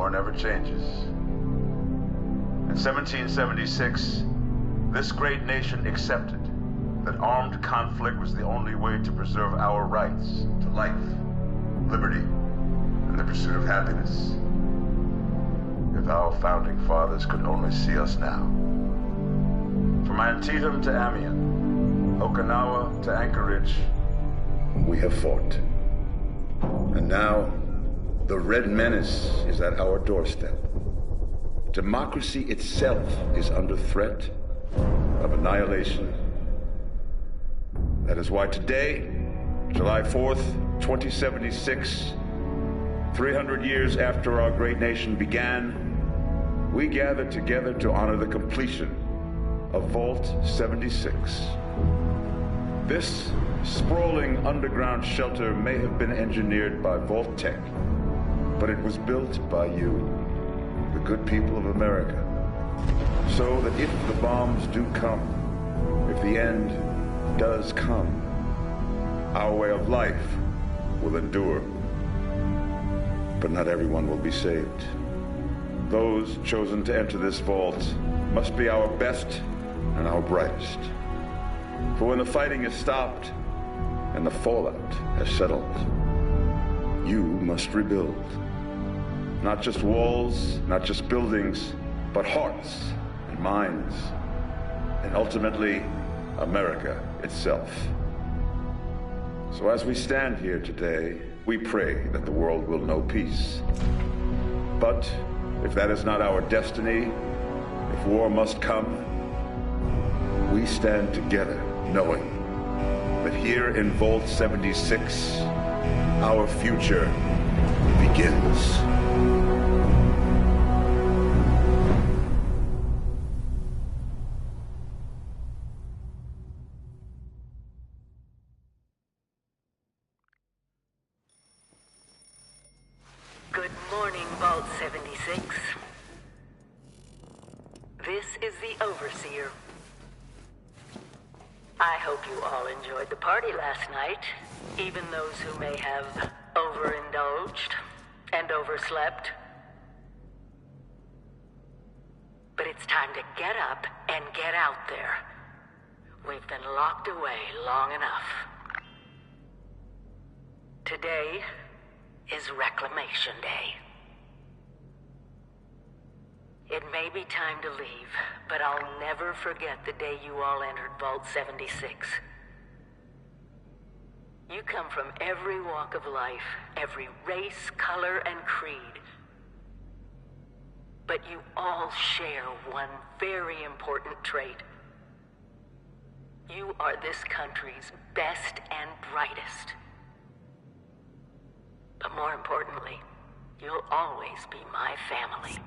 war never changes. In 1776, this great nation accepted that armed conflict was the only way to preserve our rights to life, liberty, and the pursuit of happiness. If our founding fathers could only see us now. From Antietam to Amiens, Okinawa to Anchorage, we have fought. And now, the Red Menace is at our doorstep. Democracy itself is under threat of annihilation. That is why today, July 4th, 2076, 300 years after our great nation began, we gather together to honor the completion of Vault 76. This sprawling underground shelter may have been engineered by Vault-Tec, but it was built by you, the good people of America, so that if the bombs do come, if the end does come, our way of life will endure. But not everyone will be saved. Those chosen to enter this vault must be our best and our brightest. For when the fighting is stopped and the fallout has settled, you must rebuild. Not just walls, not just buildings, but hearts and minds, and ultimately, America itself. So as we stand here today, we pray that the world will know peace. But if that is not our destiny, if war must come, we stand together knowing that here in Vault 76, our future begins. Good morning, Vault 76. This is the Overseer. I hope you all enjoyed the party last night, even those who may have overindulged and overslept. But it's time to get up and get out there. We've been locked away long enough. Today is Reclamation Day. It may be time to leave, but I'll never forget the day you all entered Vault 76. You come from every walk of life, every race, color, and creed. But you all share one very important trait. You are this country's best and brightest. But more importantly, you'll always be my family.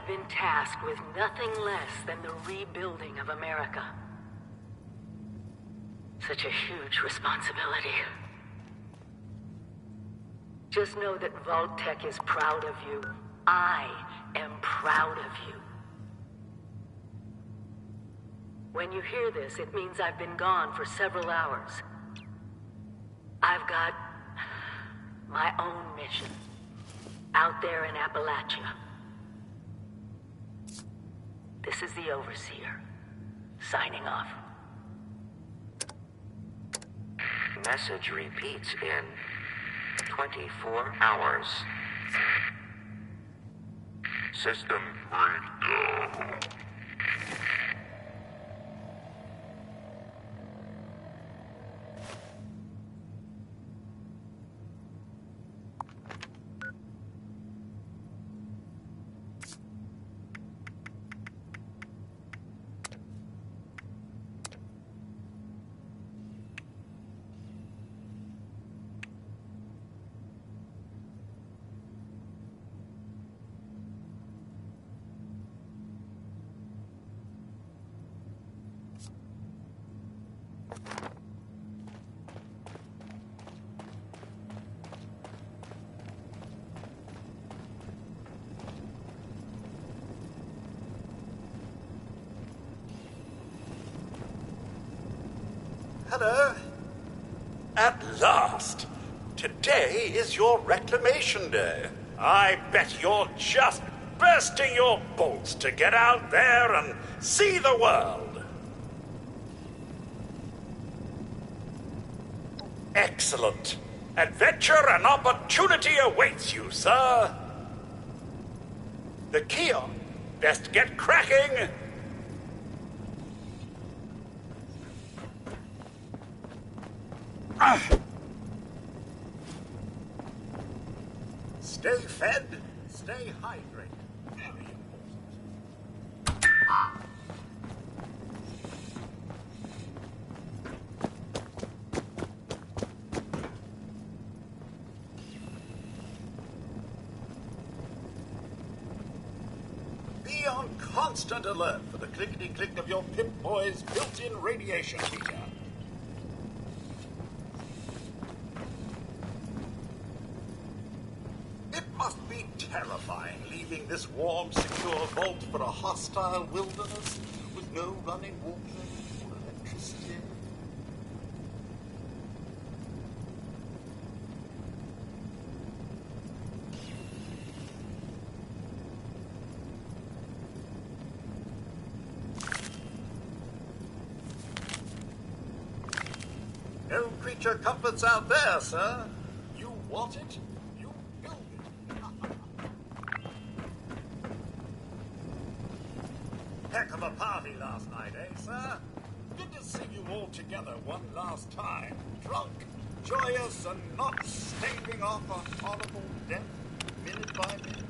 have been tasked with nothing less than the rebuilding of America. Such a huge responsibility. Just know that Vault-Tec is proud of you. I am proud of you. When you hear this, it means I've been gone for several hours. I've got my own mission out there in Appalachia. This is the Overseer, signing off. Message repeats in 24 hours. System breakdown. Hello. At last! Today is your reclamation day. I bet you're just bursting your bolts to get out there and see the world. Excellent. Adventure and opportunity awaits you, sir. The kiosk. Best get cracking. Stay fed, stay hydrated. Very important. Be on constant alert for the clickety-click of your Pip-Boy's built-in radiation heater. Must be terrifying leaving this warm, secure vault for a hostile wilderness with no running water or electricity. No creature comforts out there, sir. You want it? Heck of a party last night, eh, sir? Good to see you all together one last time. Drunk, joyous, and not staving off a horrible death minute by minute.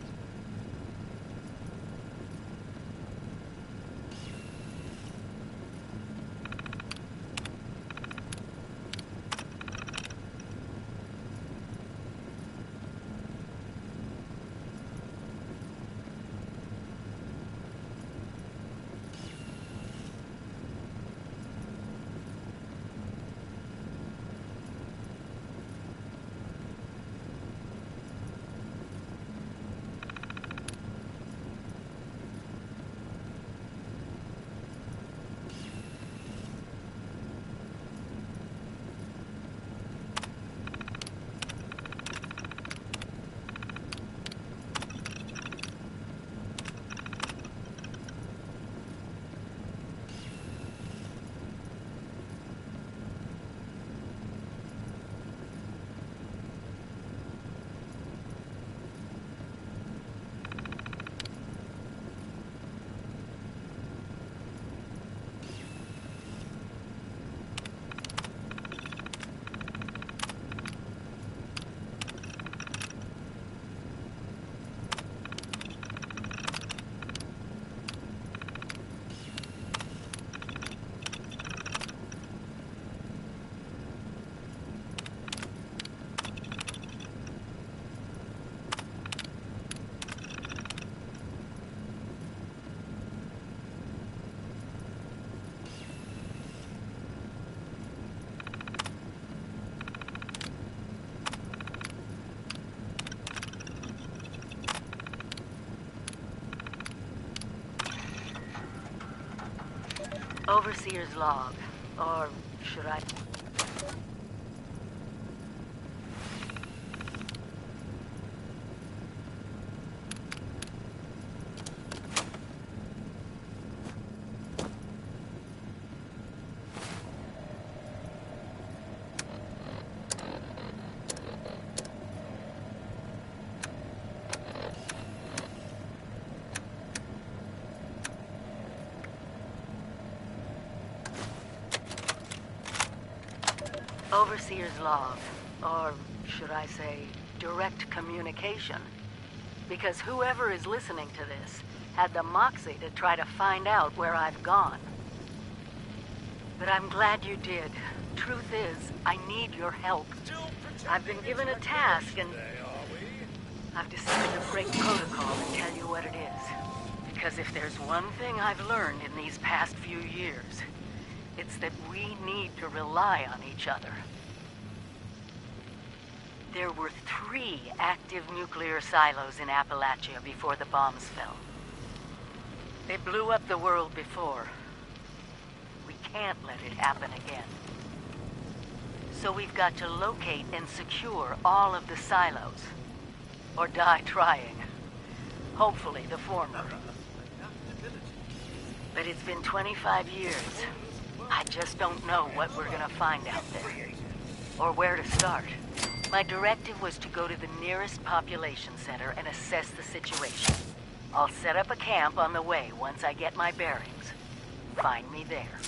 Overseer's log. Or should I... Overseer's log, or should I say, direct communication. Because whoever is listening to this had the moxie to try to find out where I've gone. But I'm glad you did. Truth is, I need your help. I've been given a task and I've decided to break protocol and tell you what it is. Because if there's one thing I've learned in these past few years, it's that we need to rely on each other. There were 3 active nuclear silos in Appalachia before the bombs fell. They blew up the world before. We can't let it happen again. So we've got to locate and secure all of the silos. Or die trying. Hopefully the former. But it's been 25 years. I just don't know what we're gonna find out there. Or where to start. My directive was to go to the nearest population center and assess the situation. I'll set up a camp on the way once I get my bearings. Find me there.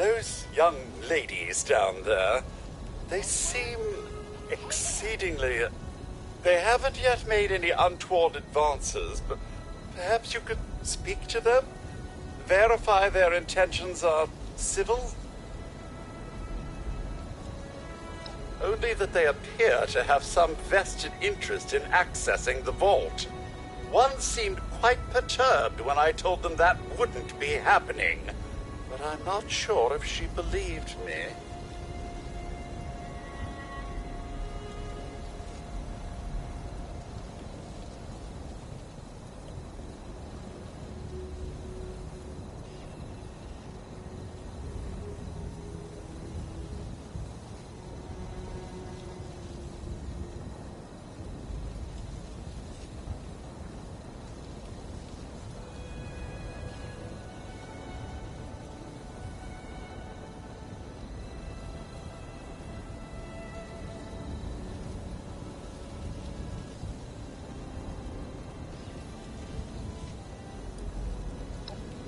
those young ladies down there, they seem exceedingly... They haven't yet made any untoward advances, but perhaps you could speak to them? Verify their intentions are civil? Only that they appear to have some vested interest in accessing the vault. One seemed quite perturbed when I told them that wouldn't be happening, but I'm not sure if she believed me.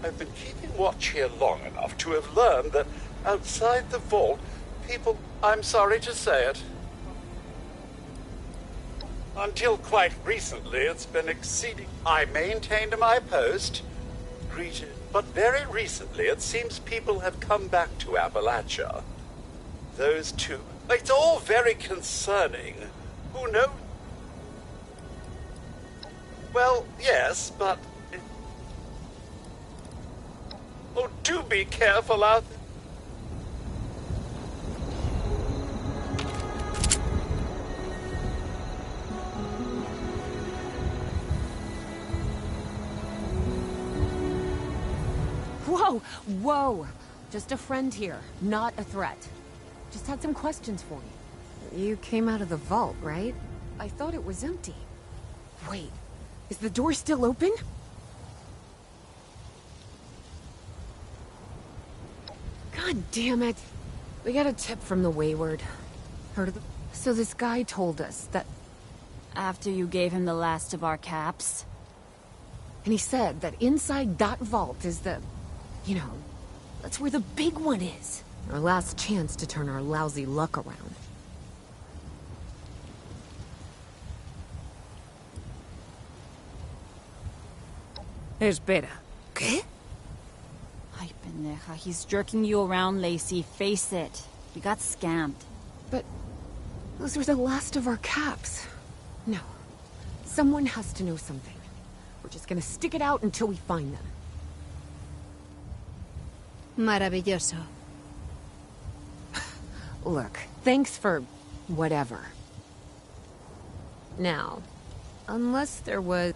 I've been keeping watch here long enough to have learned that outside the vault, people... I'm sorry to say it. Until quite recently, it's been exceeding... I maintained my post, greeted... But very recently, it seems people have come back to Appalachia. Those two... It's all very concerning. Who knows? Well, yes, but... Oh, do be careful out there. Whoa! Whoa! Just a friend here, not a threat. Just had some questions for you. You came out of the vault, right? I thought it was empty. Wait, is the door still open? God damn it. We got a tip from the Wayward. Heard of the... So this guy told us that... After you gave him the last of our caps? And he said that inside that vault is the... You know, that's where the big one is. Our last chance to turn our lousy luck around. Espera. ¿Qué? Ay, pendeja. He's jerking you around, Lacey. Face it. We got scammed. But... those were the last of our caps. No. Someone has to know something. We're just gonna stick it out until we find them. Maravilloso. Look, thanks for... whatever. Now, unless there was...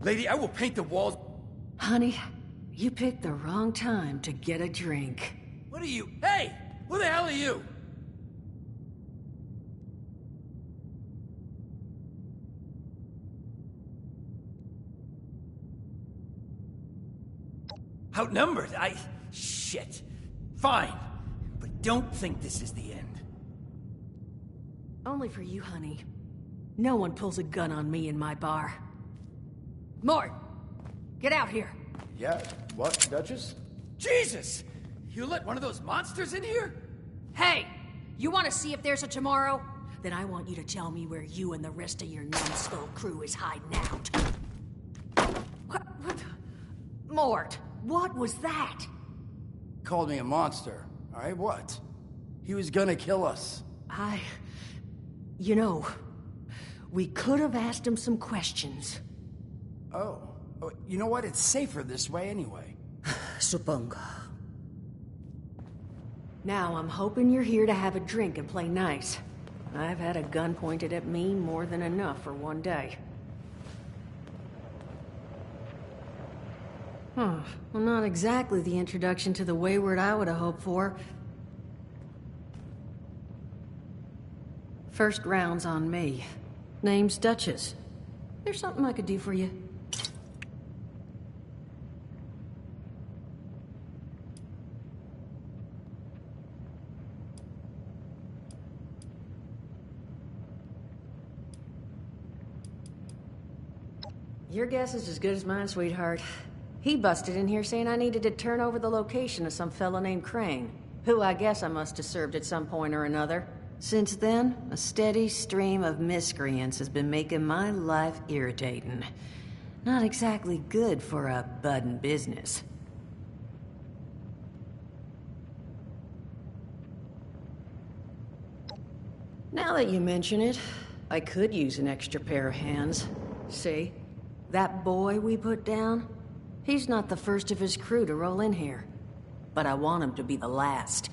Lady, I will paint the walls. Honey, you picked the wrong time to get a drink. What are you? Hey! Who the hell are you? Outnumbered? Shit. Fine. But don't think this is the end. Only for you, honey. No one pulls a gun on me in my bar. Mort! Get out here! Yeah, what, Duchess? Jesus! You let one of those monsters in here? Hey! You want to see if there's a tomorrow? Then I want you to tell me where you and the rest of your numbskull crew is hiding out. What the... Mort, what was that? Called me a monster. Alright, what? He was gonna kill us. You know, we could have asked him some questions. Oh. You know what? It's safer this way anyway. Supongo. Now I'm hoping you're here to have a drink and play nice. I've had a gun pointed at me more than enough for one day. Well, not exactly the introduction to the Wayward I would have hoped for. First round's on me. Name's Duchess. There's something I could do for you. Your guess is as good as mine, sweetheart. He busted in here saying I needed to turn over the location of some fella named Crane, who I guess I must have served at some point or another. Since then, a steady stream of miscreants has been making my life irritating. Not exactly good for a budding business. Now that you mention it, I could use an extra pair of hands. See? That boy we put down? He's not the first of his crew to roll in here. But I want him to be the last.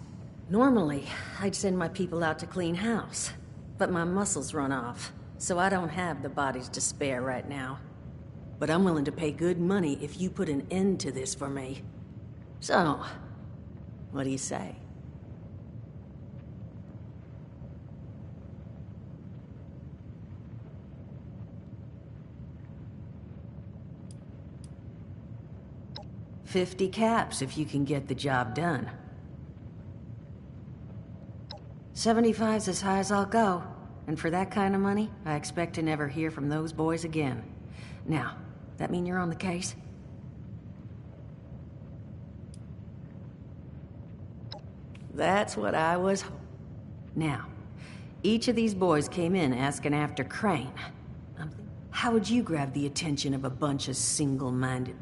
Normally, I'd send my people out to clean house. But my muscles run off, so I don't have the bodies to spare right now. But I'm willing to pay good money if you put an end to this for me. So, what do you say? $50 caps if you can get the job done. 75's as high as I'll go. And for that kind of money, I expect to never hear from those boys again. Now, that mean you're on the case? That's what I was... Now, each of these boys came in asking after Crane. How would you grab the attention of a bunch of single-minded...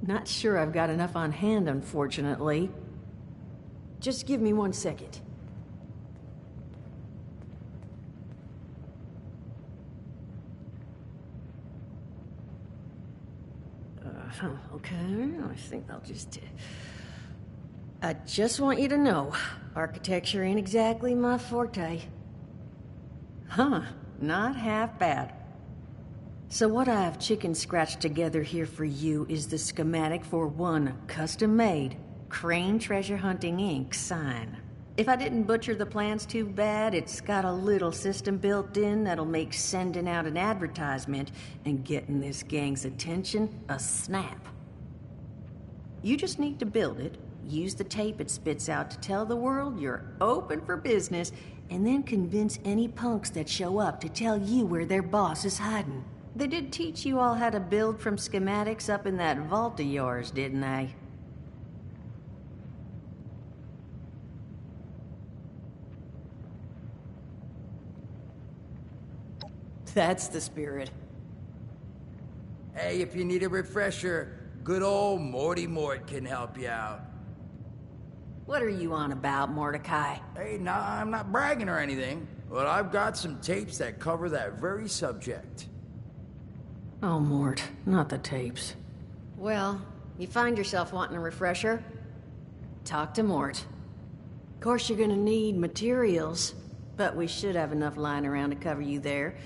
Not sure I've got enough on hand, unfortunately. Just give me 1 second. Okay, I think I'll just... I just want you to know, architecture ain't exactly my forte. Huh, not half bad. So what I've chicken scratched together here for you is the schematic for one custom-made Crane Treasure Hunting Inc. sign. If I didn't butcher the plans too bad, it's got a little system built in that'll make sending out an advertisement and getting this gang's attention a snap. You just need to build it, use the tape it spits out to tell the world you're open for business, and then convince any punks that show up to tell you where their boss is hiding. They did teach you all how to build from schematics up in that vault of yours, didn't they? That's the spirit. Hey, if you need a refresher, good old Morty Mort can help you out. What are you on about, Mordecai? Hey, nah, I'm not bragging or anything, but I've got some tapes that cover that very subject. Oh, Mort, not the tapes. Well, you find yourself wanting a refresher? Talk to Mort. Of course, you're gonna need materials, but we should have enough lying around to cover you there.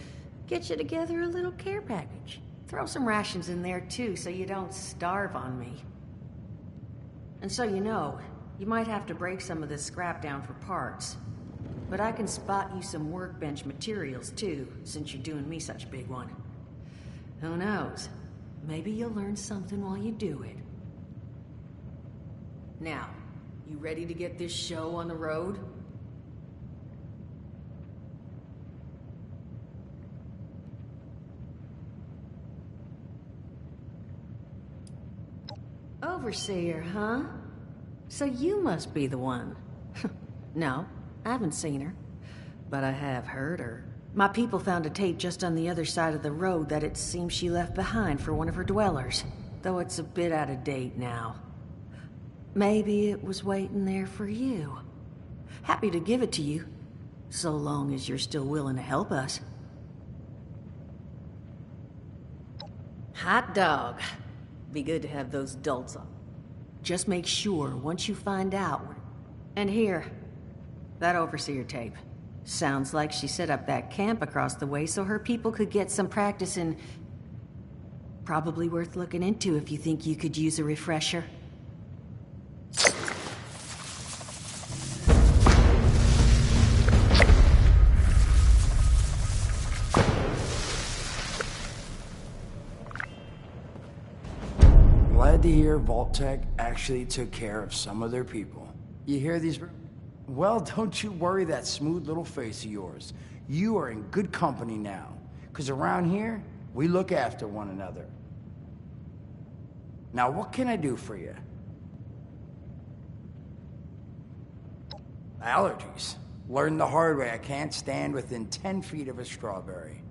Get you together a little care package. Throw some rations in there, too, so you don't starve on me. And so you know, you might have to break some of this scrap down for parts. But I can spot you some workbench materials, too, since you're doing me such a big one. Who knows? Maybe you'll learn something while you do it. Now, you ready to get this show on the road? Overseer, huh? So you must be the one. No, I haven't seen her, but I have heard her. My people found a tape just on the other side of the road that it seems she left behind for one of her dwellers, though it's a bit out of date now. Maybe it was waiting there for you. Happy to give it to you, so long as you're still willing to help us. Hot dog. Be good to have those adults on. Just make sure once you find out. And here, that Overseer tape. Sounds like she set up that camp across the way so her people could get some practice in... Probably worth looking into if you think you could use a refresher. Glad to hear Vault-Tec actually took care of some of their people. You hear these... Well, don't you worry that smooth little face of yours. You are in good company now. Because around here, we look after one another. Now, what can I do for you? Allergies. Learned the hard way. I can't stand within 10 feet of a strawberry.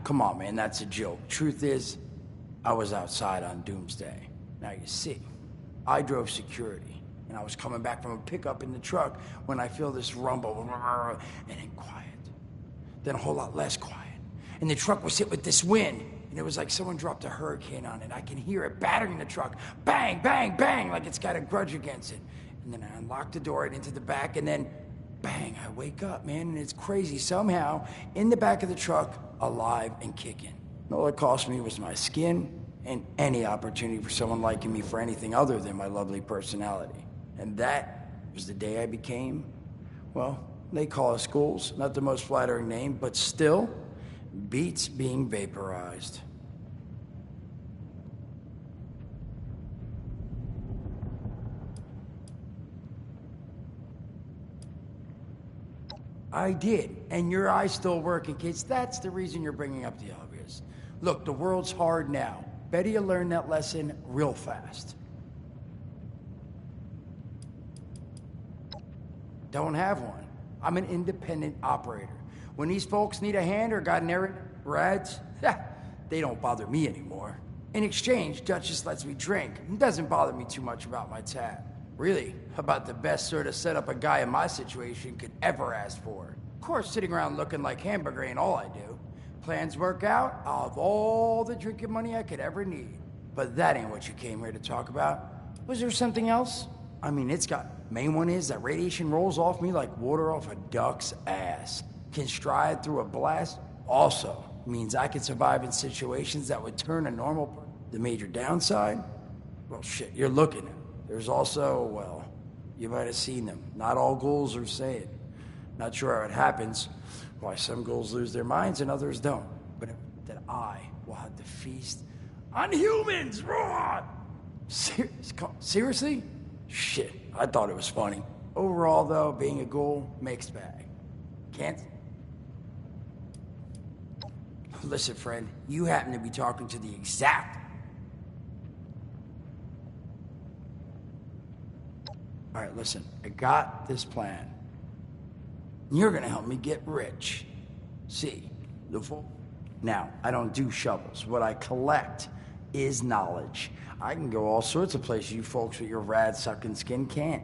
Come on, man, that's a joke. Truth is, I was outside on Doomsday. Now, you see, I drove security, and I was coming back from a pickup in the truck when I feel this rumble, and then quiet. Then a whole lot less quiet. And the truck was hit with this wind, and it was like someone dropped a hurricane on it. I can hear it battering the truck. Bang, bang, bang, like it's got a grudge against it. And then I unlocked the door and into the back, and then bang, I wake up, man, and it's crazy. Somehow, in the back of the truck, alive and kicking. All it cost me was my skin and any opportunity for someone liking me for anything other than my lovely personality. And that was the day I became, well, they call us ghouls. Not the most flattering name, but still beats being vaporized. I did, and your eye's still working, kids. That's the reason you're bringing up the obvious. Look, the world's hard now. Better you learn that lesson real fast. Don't have one. I'm an independent operator. When these folks need a hand or got an errand, rads, they don't bother me anymore. In exchange, Duchess lets me drink and doesn't bother me too much about my tab. Really, about the best sort of setup a guy in my situation could ever ask for. Of course, sitting around looking like hamburger ain't all I do. Plans work out, I'll have all the drinking money I could ever need. But that ain't what you came here to talk about. Was there something else? I mean, main one is that radiation rolls off me like water off a duck's ass. Can stride through a blast. Also means I can survive in situations that would turn a normal person. The major downside? Well, shit, you're looking at it. There's also, well, you might have seen them. Not all ghouls are sane. Not sure how it happens, why some ghouls lose their minds and others don't. But that I will have to feast on humans! Raw! Seriously? Shit, I thought it was funny. Overall, though, being a ghoul, mixed bag. Can't... Listen, friend, you happen to be talking to the exact... Alright, listen, I got this plan. You're gonna help me get rich. See, Now, I don't do shovels. What I collect is knowledge. I can go all sorts of places you folks with your rad-sucking skin can't.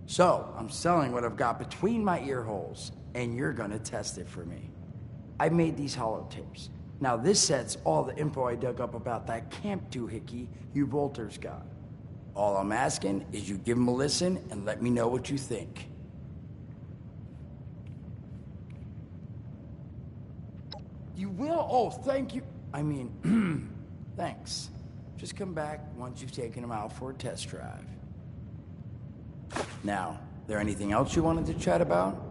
So, I'm selling what I've got between my ear holes, and you're gonna test it for me. I made these holotapes. Now, this set's all the info I dug up about that camp doohickey you Volters got. All I'm asking is you give them a listen and let me know what you think. You will? Oh, thank you. I mean, thanks. Just come back once you've taken them out for a test drive. Now, there anything else you wanted to chat about?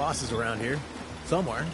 boss is around here. Somewhere.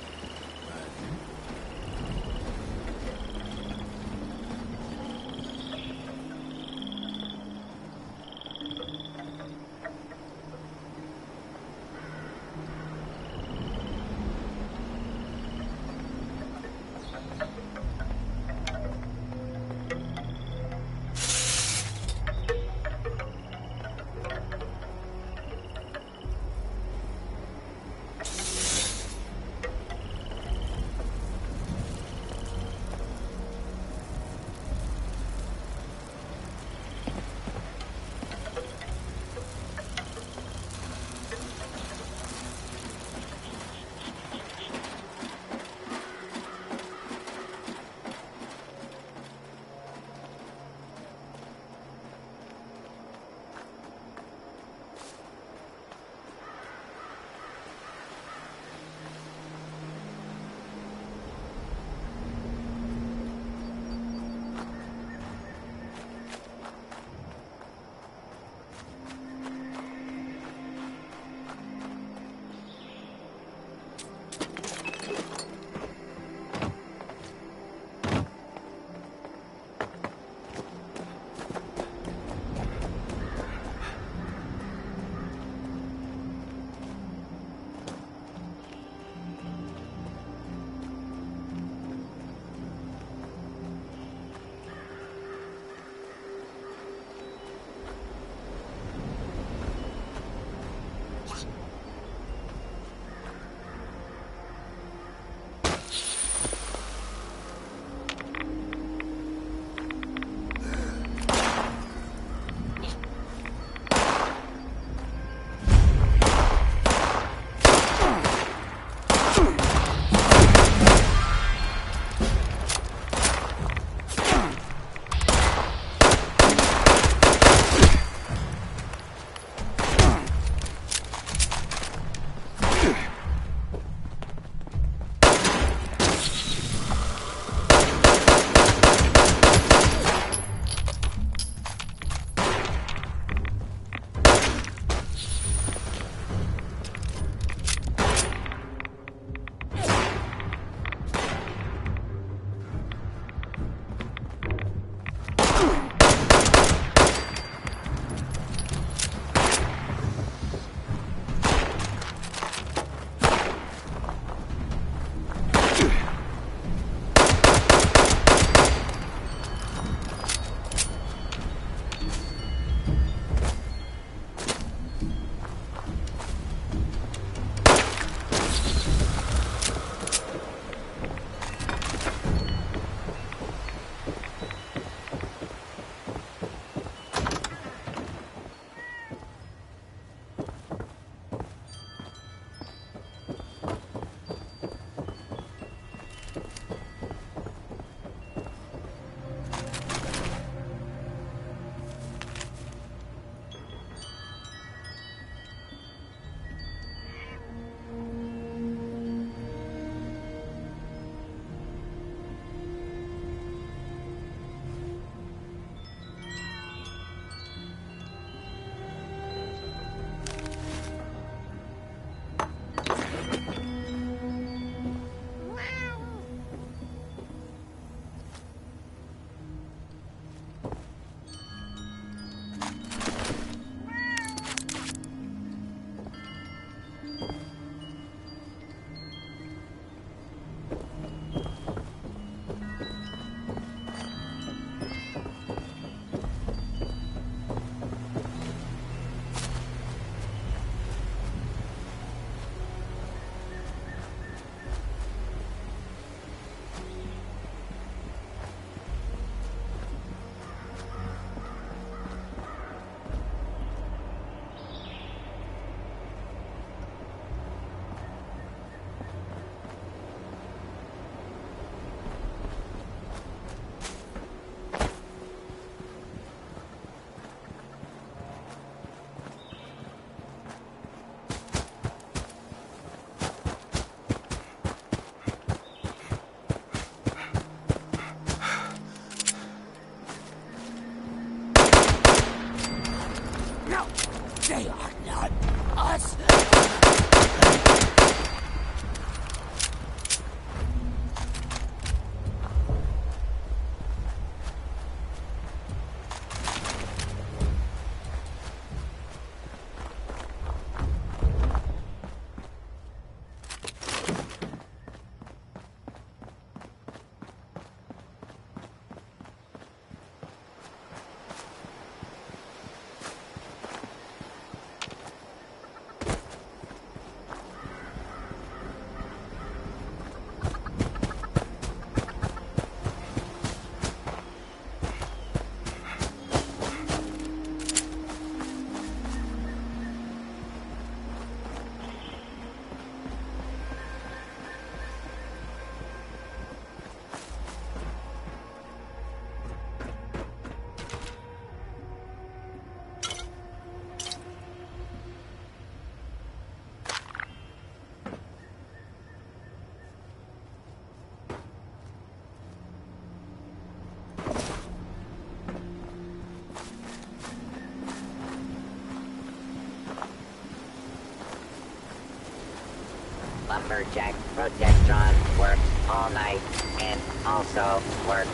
Project Protectron works all night and also works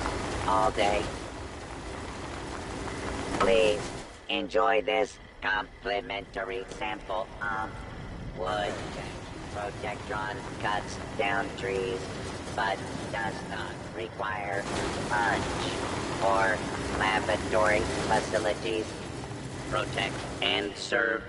all day. Please enjoy this complimentary sample of wood. Protectron cuts down trees, but does not require punch or laboratory facilities. Protect and serve.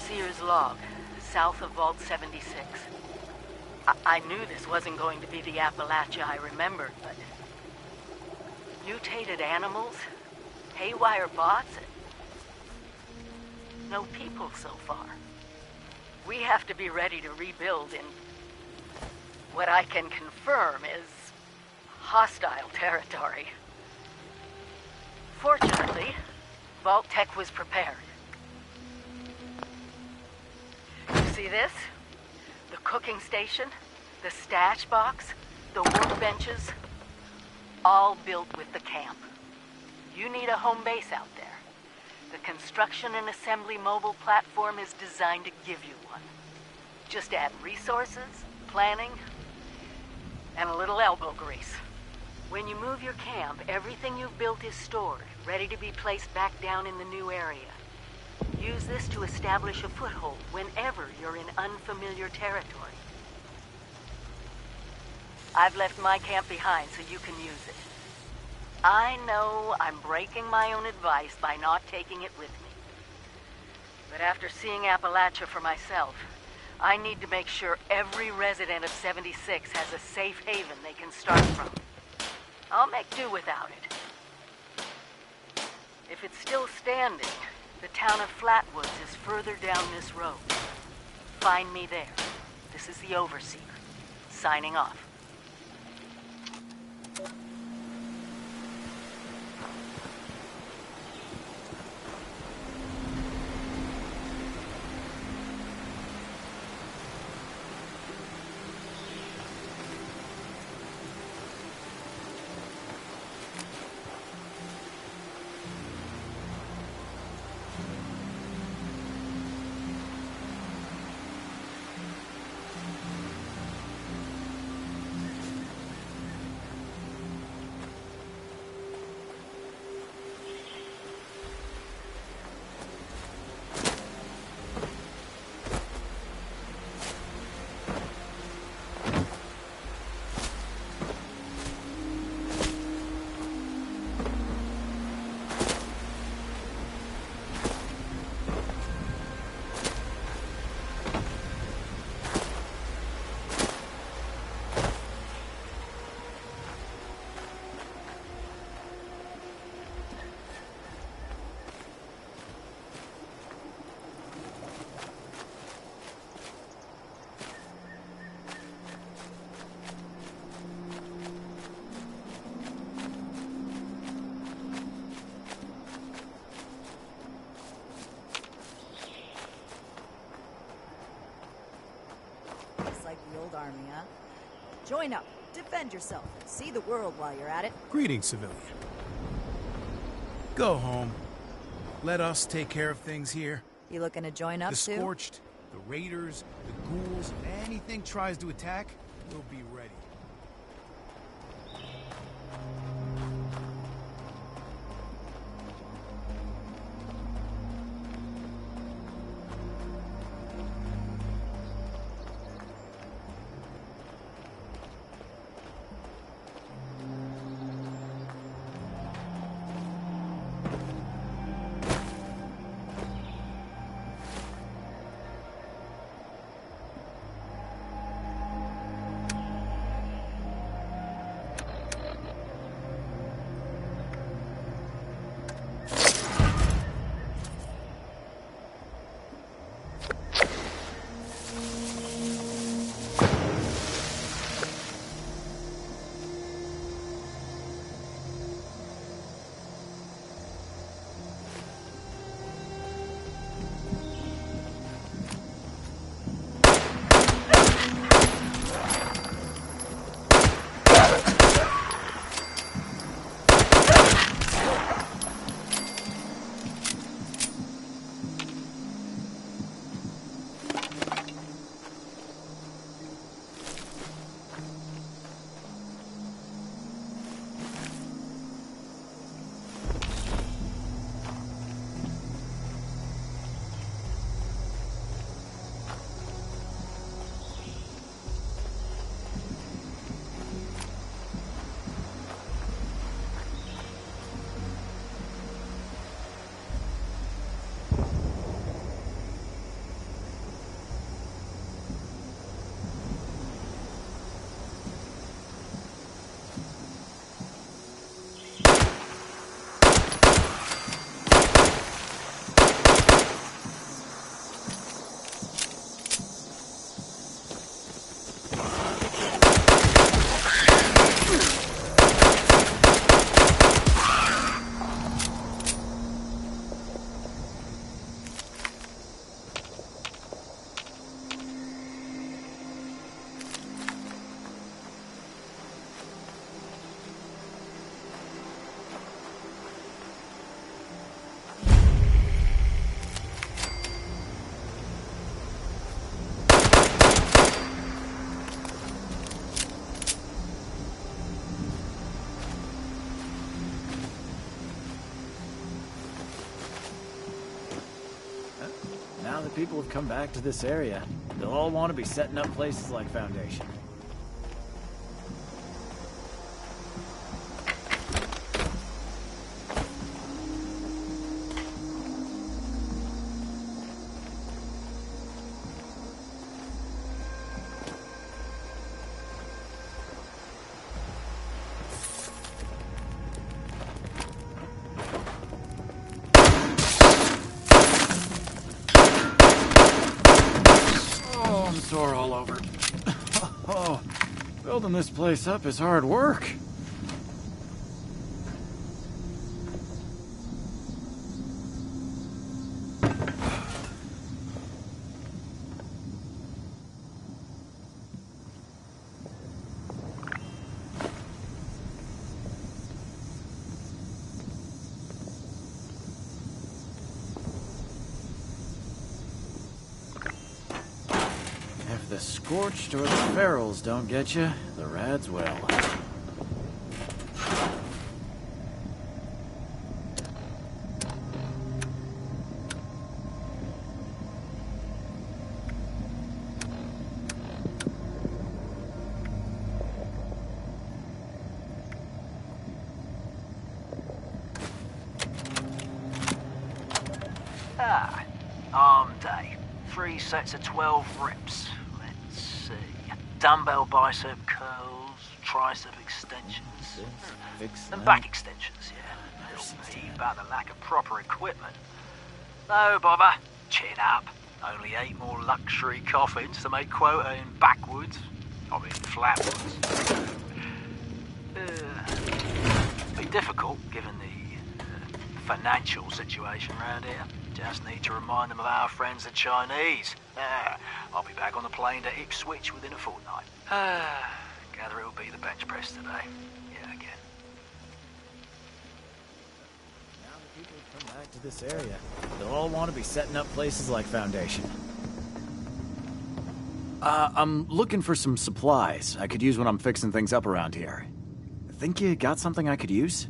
Overseer's log, south of Vault 76. I knew this wasn't going to be the Appalachia I remembered, but... mutated animals? Haywire bots? No people so far. We have to be ready to rebuild in... what I can confirm is... hostile territory. Fortunately, Vault-Tec was prepared. You see this? The cooking station, the stash box, the workbenches, all built with the camp. You need a home base out there. The construction and assembly mobile platform is designed to give you one. Just add resources, planning, and a little elbow grease. When you move your camp, everything you've built is stored, ready to be placed back down in the new area. Use this to establish a foothold whenever you're in unfamiliar territory. I've left my camp behind so you can use it. I know I'm breaking my own advice by not taking it with me. But after seeing Appalachia for myself, I need to make sure every resident of 76 has a safe haven they can start from. I'll make do without it. If it's still standing, the town of Flatwoods is further down this road. Find me there. This is the Overseer, signing off. Army, huh? Join up, defend yourself, and see the world while you're at it. Greetings, civilian. Go home. Let us take care of things here. You looking to join up, The too? Scorched, the Raiders, the Ghouls, anything tries to attack, we'll be ready. people have come back to this area, they'll all want to be setting up places like Foundation. Sore all over. Oh, building this place up is hard work. If the Scorched or the Ferals don't get you, the Rads will. Arm day. 3 sets of 12 reps. Let's see. Dumbbell bicep curls, tricep extensions, and back extensions, yeah. Help me about the lack of proper equipment. No bother. Chin up. Only 8 more luxury coffins to make quota in backwoods. I mean, flatwoods. Be difficult given the financial situation around here. Just need to remind them of our friends the Chinese. I'll be back on the plane to Ipswich within a fortnight. Gather it'll be the bench press today. Yeah, again. Now that people have come back to this area, they'll all want to be setting up places like Foundation. I'm looking for some supplies I could use when I'm fixing things up around here. Think you got something I could use?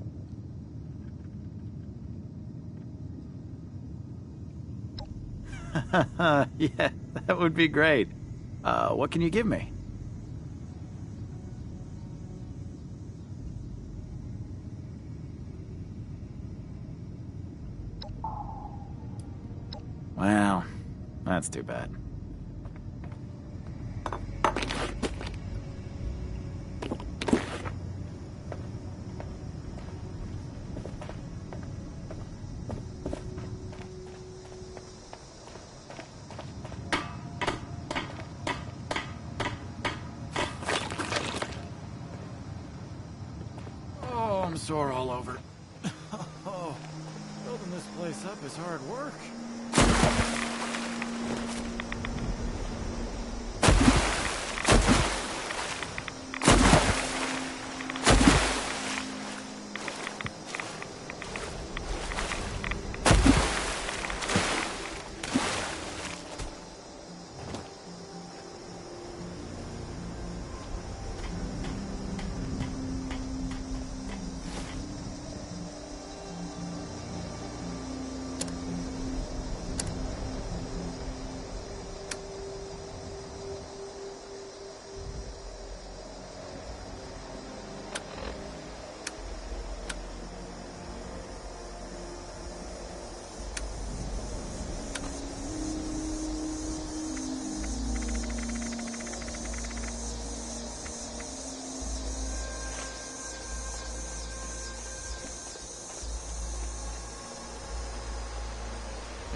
Yeah, that would be great. What can you give me? Well, that's too bad. I'm sore all over. Oh, building this place up is hard work.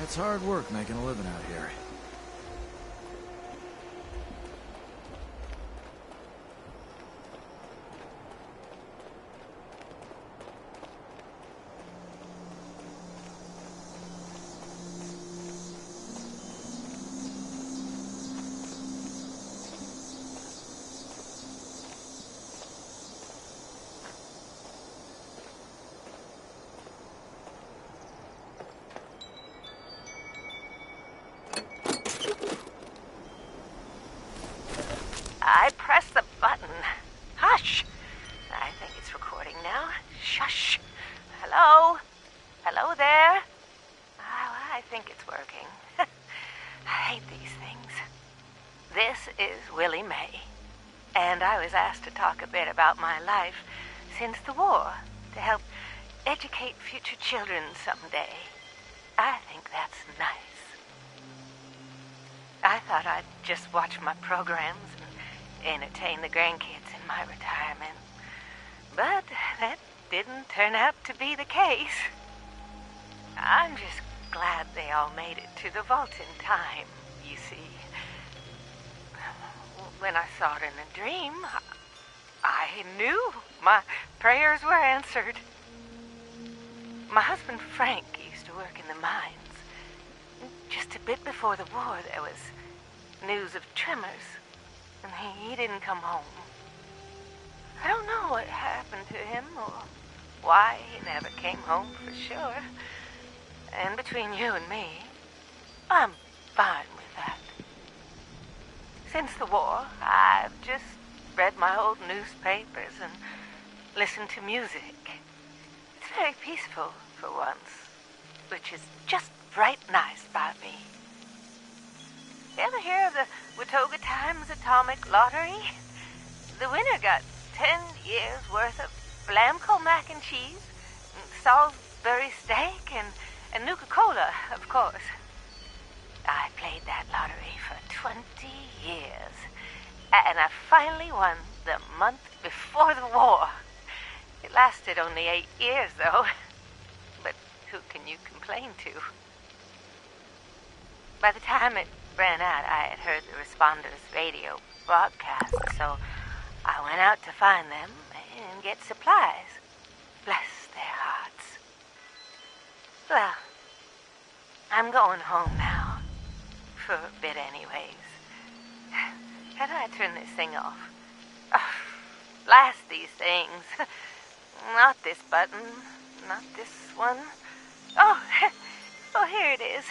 It's hard work making a living out here. I pressed the button. Hush! I think it's recording now. Shush! Hello? Hello there? Oh, I think it's working. I hate these things. This is Willie May, and I was asked to talk a bit about my life since the war to help educate future children someday. I think that's nice. I thought I'd just watch my programs and entertain the grandkids in my retirement, but that didn't turn out to be the case. I'm just glad they all made it to the vault in time, you see. When I saw it in a dream, I knew my prayers were answered. My husband Frank used to work in the mines. Just a bit before the war, there was news of tremors, and he didn't come home. I don't know what happened to him or why he never came home for sure. And between you and me, I'm fine with that. Since the war, I've just read my old newspapers and listened to music. It's very peaceful for once, which is just right nice by me. You ever hear of the Watauga Times Atomic Lottery? The winner got 10 years worth of Blamco mac and cheese, Salisbury steak, and Nuka-Cola, of course. I played that lottery for 20 years, and I finally won the month before the war. It lasted only 8 years, though. But who can you complain to? By the time it ran out, I had heard the responders' radio broadcast, so I went out to find them and get supplies. Bless their hearts. Well, I'm going home now. For a bit anyways. How do I turn this thing off? Oh, blast these things. Not this button. Not this one. Oh, oh, here it is.